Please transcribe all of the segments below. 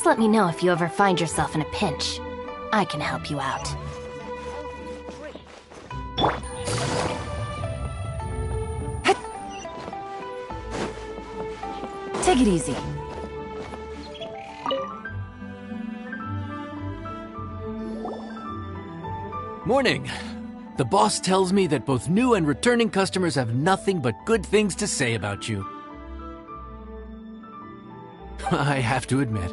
Just let me know if you ever find yourself in a pinch. I can help you out. Take it easy. Morning. The boss tells me that both new and returning customers have nothing but good things to say about you. I have to admit,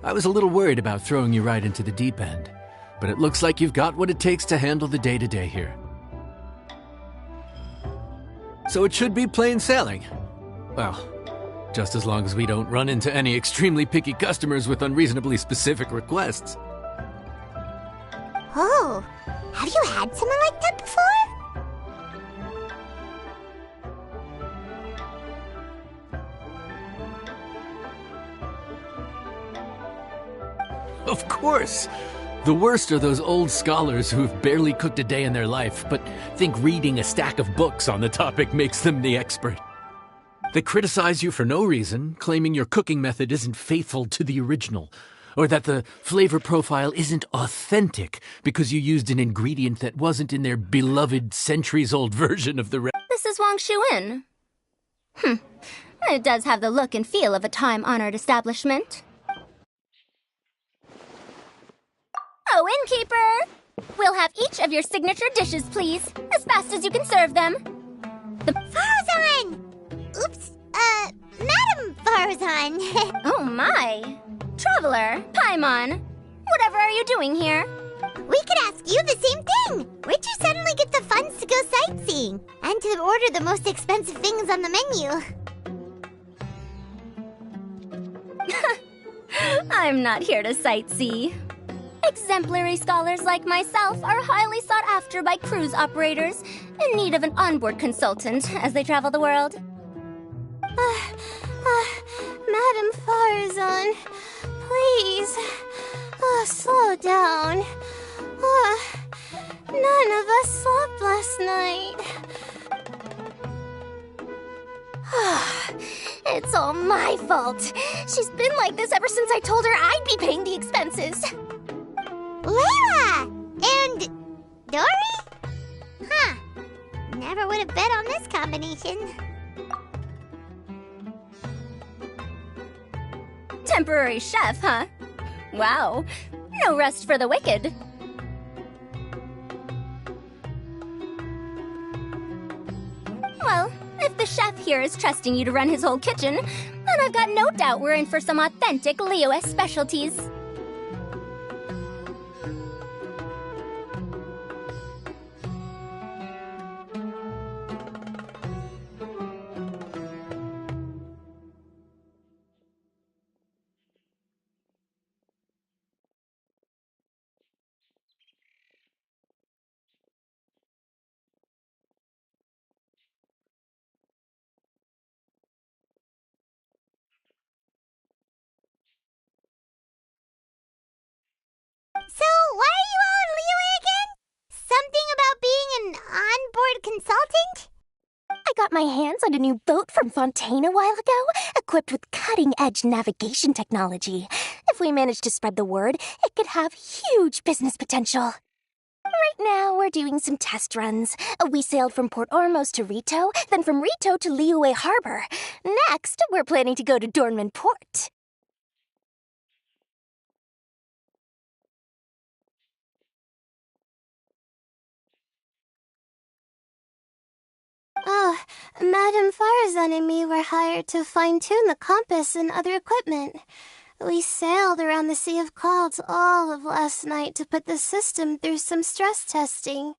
I was a little worried about throwing you right into the deep end, but it looks like you've got what it takes to handle the day-to-day here. So it should be plain sailing. Well, just as long as we don't run into any extremely picky customers with unreasonably specific requests. Oh, have you had someone like that before? Of course! The worst are those old scholars who have barely cooked a day in their life, but think reading a stack of books on the topic makes them the expert. They criticize you for no reason, claiming your cooking method isn't faithful to the original, or that the flavor profile isn't authentic because you used an ingredient that wasn't in their beloved centuries-old version of the This is Wang Shuin. It does have the look and feel of a time-honored establishment. Oh, innkeeper! We'll have each of your signature dishes, please, as fast as you can serve them. Farzan! Oops, Madam Farzan. Oh my! Traveler, Paimon, whatever are you doing here? We could ask you the same thing. Where'd you suddenly get the funds to go sightseeing? And to order the most expensive things on the menu? I'm not here to sightsee. Exemplary scholars like myself are highly sought after by cruise operators in need of an onboard consultant as they travel the world. Madam Farzan, please, slow down. None of us slept last night. It's all my fault. She's been like this ever since I told her I'd be paying the expenses. Layla! And Dari? Huh. Never would have bet on this combination. Temporary chef, huh? Wow. No rest for the wicked. Well, if the chef here is trusting you to run his whole kitchen, then I've got no doubt we're in for some authentic Liyue specialties. So, why are you all in Liyue again? Something about being an onboard consultant? I got my hands on a new boat from Fontaine a while ago, equipped with cutting-edge navigation technology. If we manage to spread the word, it could have huge business potential. Right now, we're doing some test runs. We sailed from Port Ormos to Rito, then from Rito to Liyue Harbor. Next, we're planning to go to Dornman Port. Oh, Madam Farzan and me were hired to fine-tune the compass and other equipment. We sailed around the Sea of Clouds all of last night to put the system through some stress testing.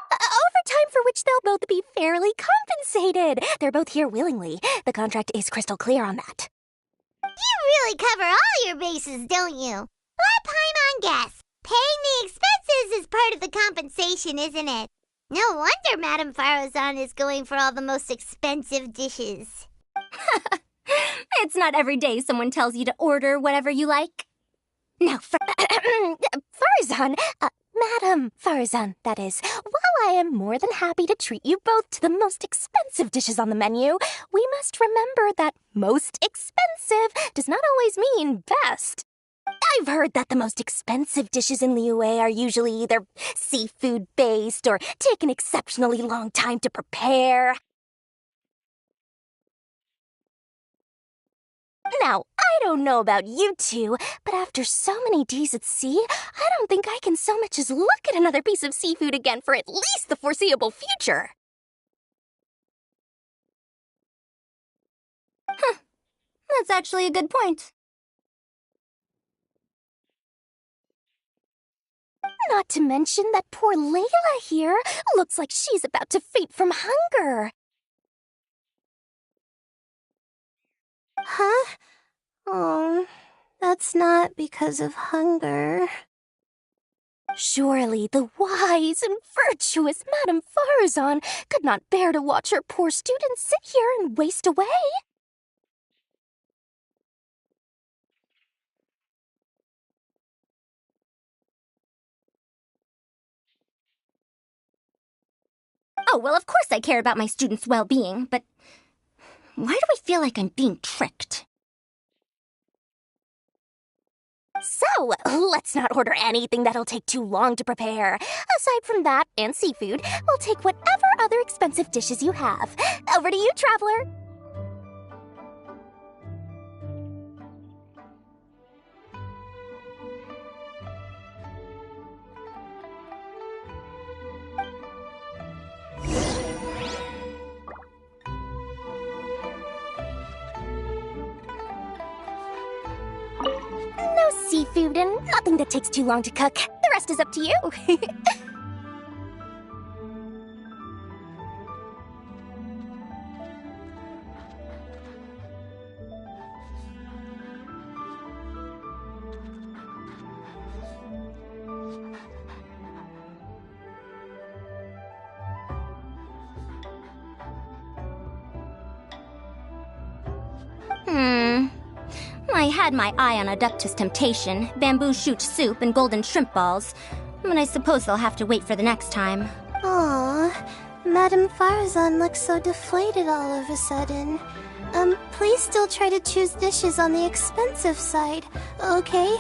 Overtime for which they'll both be fairly compensated. They're both here willingly. The contract is crystal clear on that. You really cover all your bases, don't you? Let Paimon guess. Paying the expenses is part of the compensation, isn't it? No wonder Madame Farozan is going for all the most expensive dishes. It's not every day someone tells you to order whatever you like. Now, Farazan, Madam Farazan, that is, while I am more than happy to treat you both to the most expensive dishes on the menu, we must remember that most expensive does not always mean best. I've heard that the most expensive dishes in Liyue are usually either seafood-based or take an exceptionally long time to prepare. Now, I don't know about you two, but after so many days at sea, I don't think I can so much as look at another piece of seafood again for at least the foreseeable future. That's actually a good point. Not to mention that poor Layla here looks like she's about to faint from hunger. Huh? Oh, that's not because of hunger. Surely the wise and virtuous Madame Farazan could not bear to watch her poor students sit here and waste away. Oh, well, of course I care about my students' well-being, but why do I feel like I'm being tricked? So, let's not order anything that'll take too long to prepare. Aside from that and seafood, we'll take whatever other expensive dishes you have. Over to you, Traveler. No seafood and nothing that takes too long to cook. The rest is up to you. I had my eye on Adeptus Temptation, bamboo shoot soup, and golden shrimp balls, but I suppose they'll have to wait for the next time. Aw, Madame Farazan looks so deflated all of a sudden. Please still try to choose dishes on the expensive side, okay?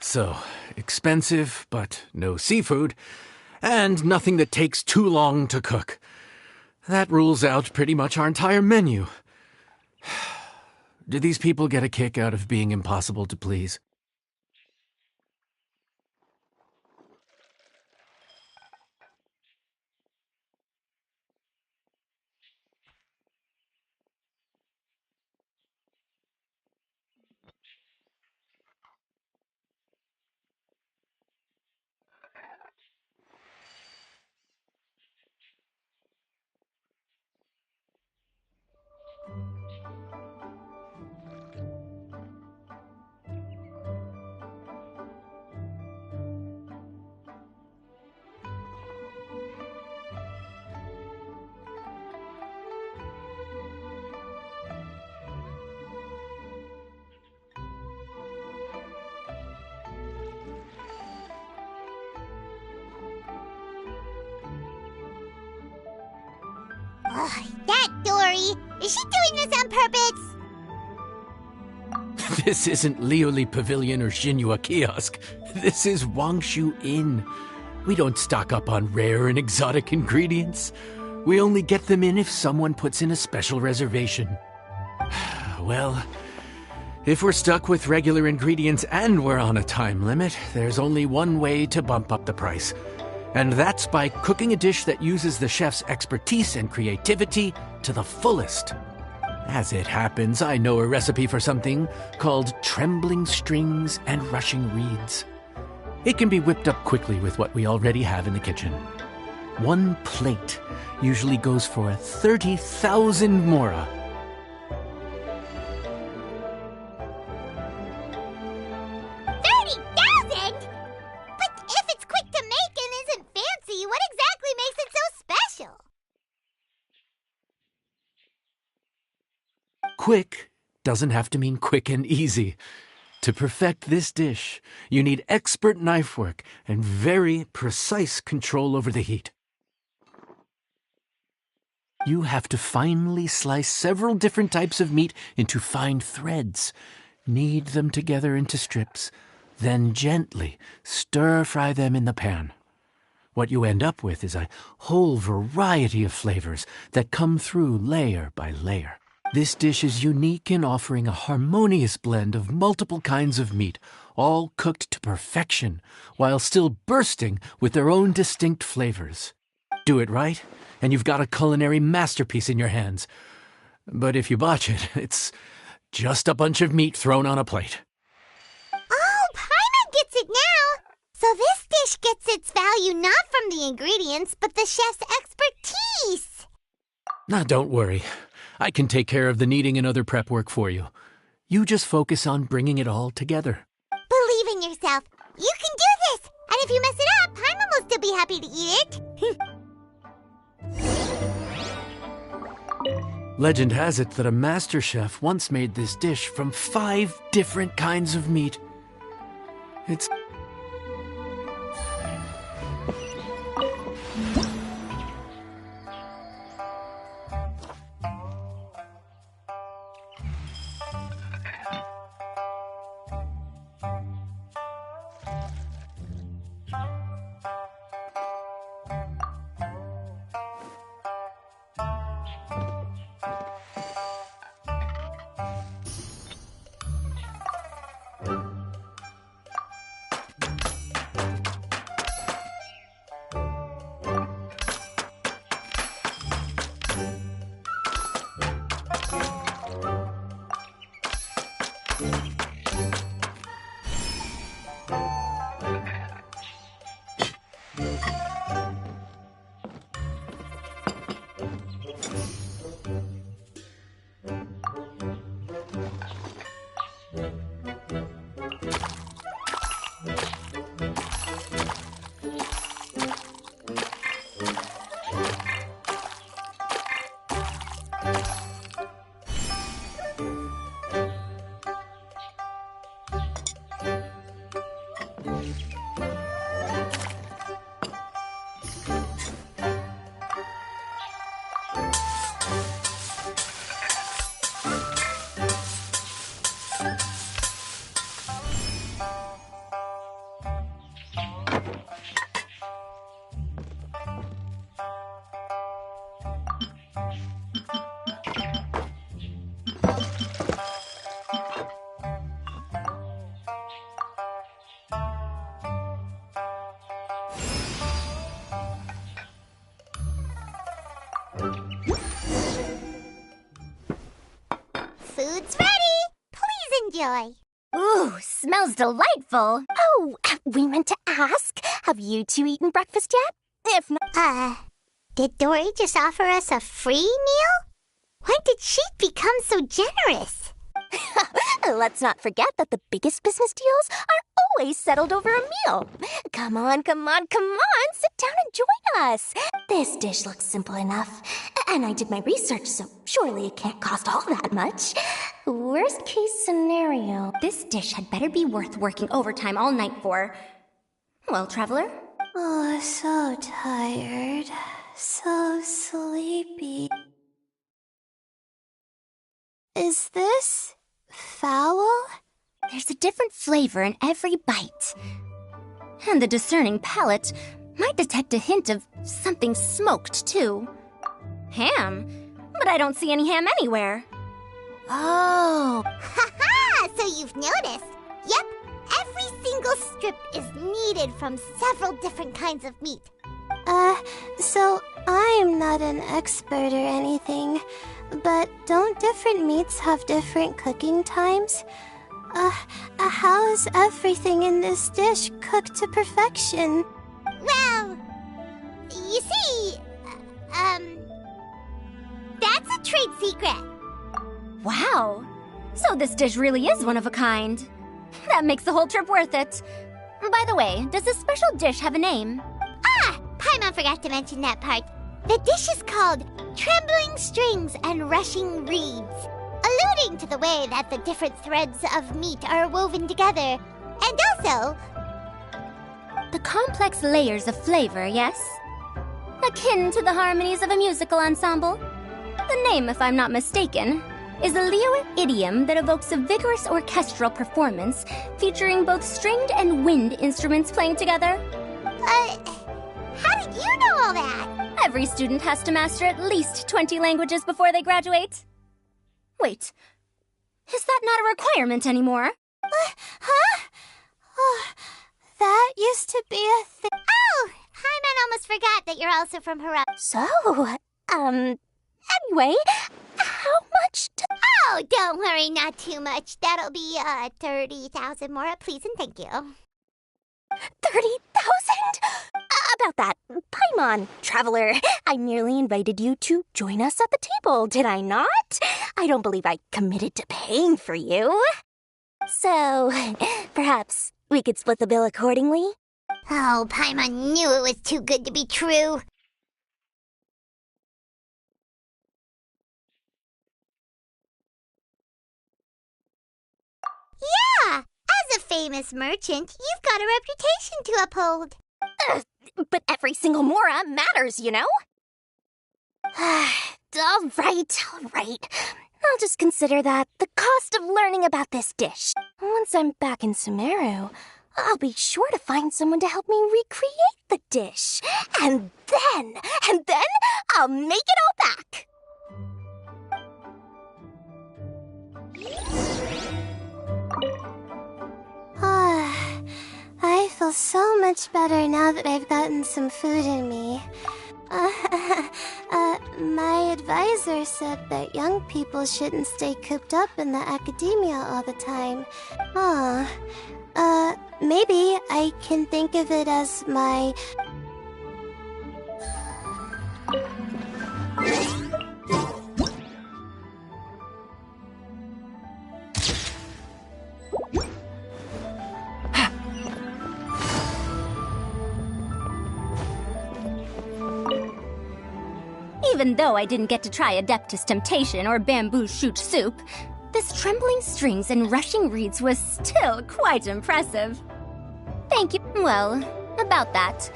So, expensive, but no seafood, and nothing that takes too long to cook. That rules out pretty much our entire menu. Do these people get a kick out of being impossible to please? Is she doing this on purpose? This isn't Lioli Pavilion or Xinhua Kiosk. This is Wangshu Inn. We don't stock up on rare and exotic ingredients. We only get them in if someone puts in a special reservation. Well, if we're stuck with regular ingredients and we're on a time limit, there's only one way to bump up the price. And that's by cooking a dish that uses the chef's expertise and creativity to the fullest. As it happens, I know a recipe for something called trembling strings and rushing reeds. It can be whipped up quickly with what we already have in the kitchen. One plate usually goes for 30,000 mora. 30,000? But if it's quick to make and isn't fancy, what exactly makes it so special? Quick doesn't have to mean quick and easy. To perfect this dish, you need expert knife work and very precise control over the heat. You have to finely slice several different types of meat into fine threads, knead them together into strips, then gently stir-fry them in the pan. What you end up with is a whole variety of flavors that come through layer by layer. This dish is unique in offering a harmonious blend of multiple kinds of meat, all cooked to perfection, while still bursting with their own distinct flavors. Do it right, and you've got a culinary masterpiece in your hands. But if you botch it, it's just a bunch of meat thrown on a plate. Oh, Paimon gets it now! So this dish gets its value not from the ingredients, but the chef's expertise! Now, don't worry. I can take care of the kneading and other prep work for you. You just focus on bringing it all together. Believe in yourself. You can do this! And if you mess it up, Paimon will still be happy to eat it. Legend has it that a master chef once made this dish from 5 different kinds of meat. It's... Food's ready! Please enjoy. Ooh, smells delightful. Oh, we meant to ask, have you two eaten breakfast yet? If not... Did Dory just offer us a free meal? When did she become so generous? Let's not forget that the biggest business deals are always settled over a meal. Come on, sit down and join us. This dish looks simple enough, and I did my research, so surely it can't cost all that much. Worst case scenario... This dish had better be worth working overtime all night for. Well, traveler? Oh, so tired. So sleepy. Is this foul? There's a different flavor in every bite. And the discerning palate might detect a hint of something smoked, too. Ham? But I don't see any ham anywhere. Oh. Ha-ha! So you've noticed. Yep, every single strip is needed from several different kinds of meat. So I'm not an expert or anything, but don't different meats have different cooking times? How is everything in this dish cooked to perfection? Well, you see, that's a trade secret. Wow. So this dish really is one of a kind. That makes the whole trip worth it. By the way, does this special dish have a name? Ah, Paimon forgot to mention that part. The dish is called Trembling Strings and Rushing Reeds, alluding to the way that the different threads of meat are woven together. And also, The complex layers of flavor, yes? Akin to the harmonies of a musical ensemble. The name, if I'm not mistaken, is a Leo idiom that evokes a vigorous orchestral performance featuring both stringed and wind instruments playing together. how did you know all that? Every student has to master at least 20 languages before they graduate. Wait, is that not a requirement anymore? Huh? Oh, that used to be a thing. Oh, Paimon almost forgot that you're also from Hero. So, anyway, how much Oh, don't worry, not too much. That'll be, 30,000 more, please and thank you. 30,000? About that, Paimon, traveler, I merely invited you to join us at the table, did I not? I don't believe I committed to paying for you. So, perhaps we could split the bill accordingly? Oh, Paimon knew it was too good to be true. Yeah, as a famous merchant, you've got a reputation to uphold. But every single mora matters, you know? All right. I'll just consider that the cost of learning about this dish. Once I'm back in Sumeru, I'll be sure to find someone to help me recreate the dish. And then I'll make it all back. I feel so much better now that I've gotten some food in me. My advisor said that young people shouldn't stay cooped up in the academia all the time. Maybe I can think of it as my... Even though I didn't get to try Adeptus Temptation or Bamboo Shoot Soup, this trembling strings and rushing reeds was still quite impressive. Thank you. Well, about that,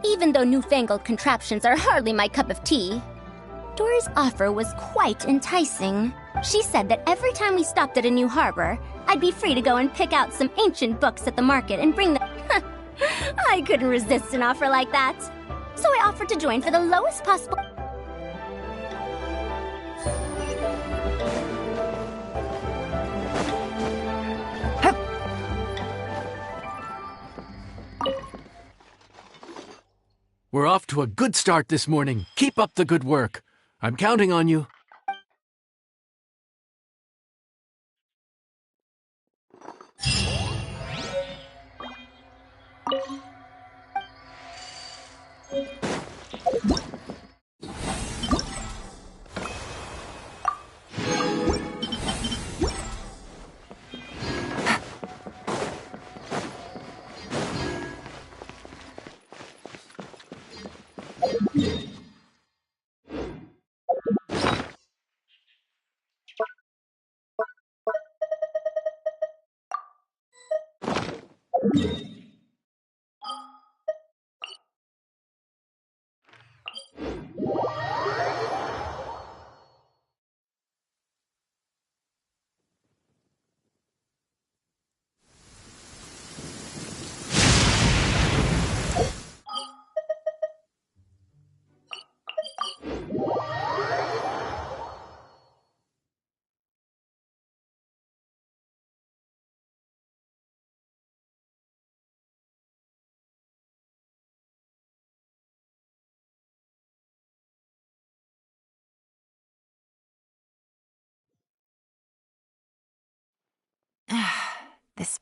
even though newfangled contraptions are hardly my cup of tea, Dory's offer was quite enticing. She said that every time we stopped at a new harbor, I'd be free to go and pick out some ancient books at the market and bring them. I couldn't resist an offer like that. So I offered to join for the lowest possible... We're off to a good start this morning. Keep up the good work. I'm counting on you. This